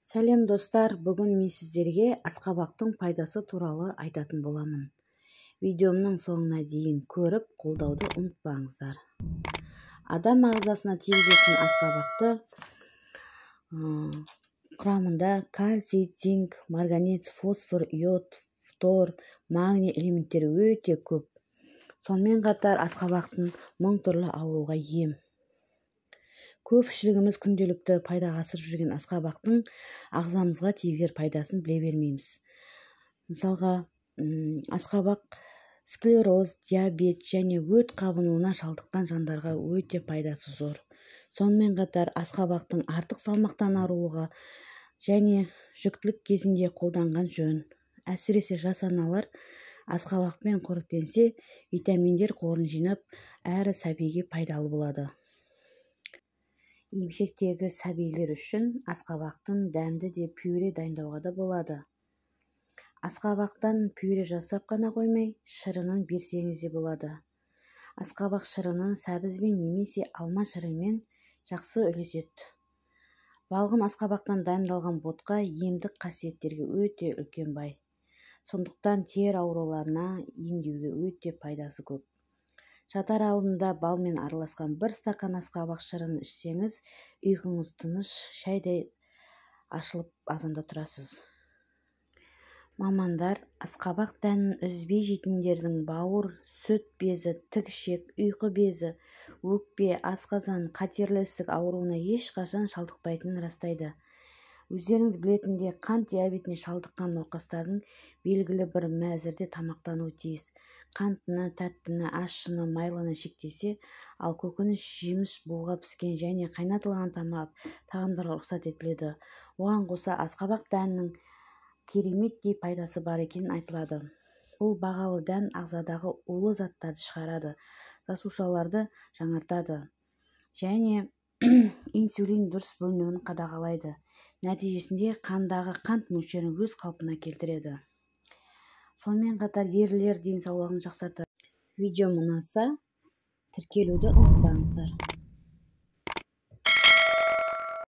Сәлем достар, бүгін мен сіздерге асқабақтың пайдасы туралы айтатын боламын. Видеомның соңына дейін көріп, қолдауды ұмытпаңыздар. Адам ағзасына тигізетін асқабақты құрамында кальций, цинк, марганец, фосфор, йод, фтор, магний элементтері өте көп. Сонымен қатар асқабақтың 1000 түрлі ауруға ем. Көпшілігіміз күнделікті пайдаға асырып жүрген асқабақтың ағзамызға тигізер пайдасын біле бермейміз. Мысалға, асқабақ склероз, диабет және өт қабынуына шалдыққан жандарға өте пайдасы зор. Сонымен қатар асқабақтың артық салмақтан арылуға және жүктілік кезінде қолданған жөн. Әсіресе жас аналар асқабақпен қоректенсе, витаминдер қорын жинап, әрі сәбиге пайдалы болады. Емшектегі сәбилер үшін асқабақтың дәмді де пюре дайындауға да болады. Асқабақтан пюре жасап қана қоймай, шырынын берсеңіз де болады. Асқабақ шырыны сәбізбен немесе алма шырымен жақсы үйлеседі. Балғын асқабақтан дайындалған ботқа емдік қасиеттерге өте үлкен бай. Сондықтан тер ауруларына емдеуге өте пайдасы көп. Жатар алдында балмен араласқан 1 стакан асқабақ шырынын ішсеңіз, ұйқыңыз тыныш, шайдай ашылып азанда тұрасыз. Мамандар асқабақ дәнін үзбей жейтіндердің бауыр, сүт безі, тікішек, ұйқы безі, өкпе, асқазан, қатерлі ісік ауруына ешқашан шалдықпайтынын растайды. Өздеріңіз білетіндей, қант диабетіне шалдыққан науқастардың белгілі бір мәзірде тамақтануы тиіс. Қантыны, тәттіні, ащыны, майлыны шектесе, ал көкөніс, жеміс, буға піскен және қайнатылған тағамдарға рұқсат етіледі. Оған қоса асқабақ дәнінің кереметтей пайдасы бар екенін айтылады. Бұл бағалы дән ағзадағы улы заттарды шығарады, жасушаларды жаңартады және инсулин дұрыс бөлінуін қадағалайды. Нәтижесінде қандағы қант мөлшерін өз қалпына келтіреді. Сонымен қатар ерлер денсаулығын жақсартады. Видео ұнаса, тіркелуді ұмытпаңыздар.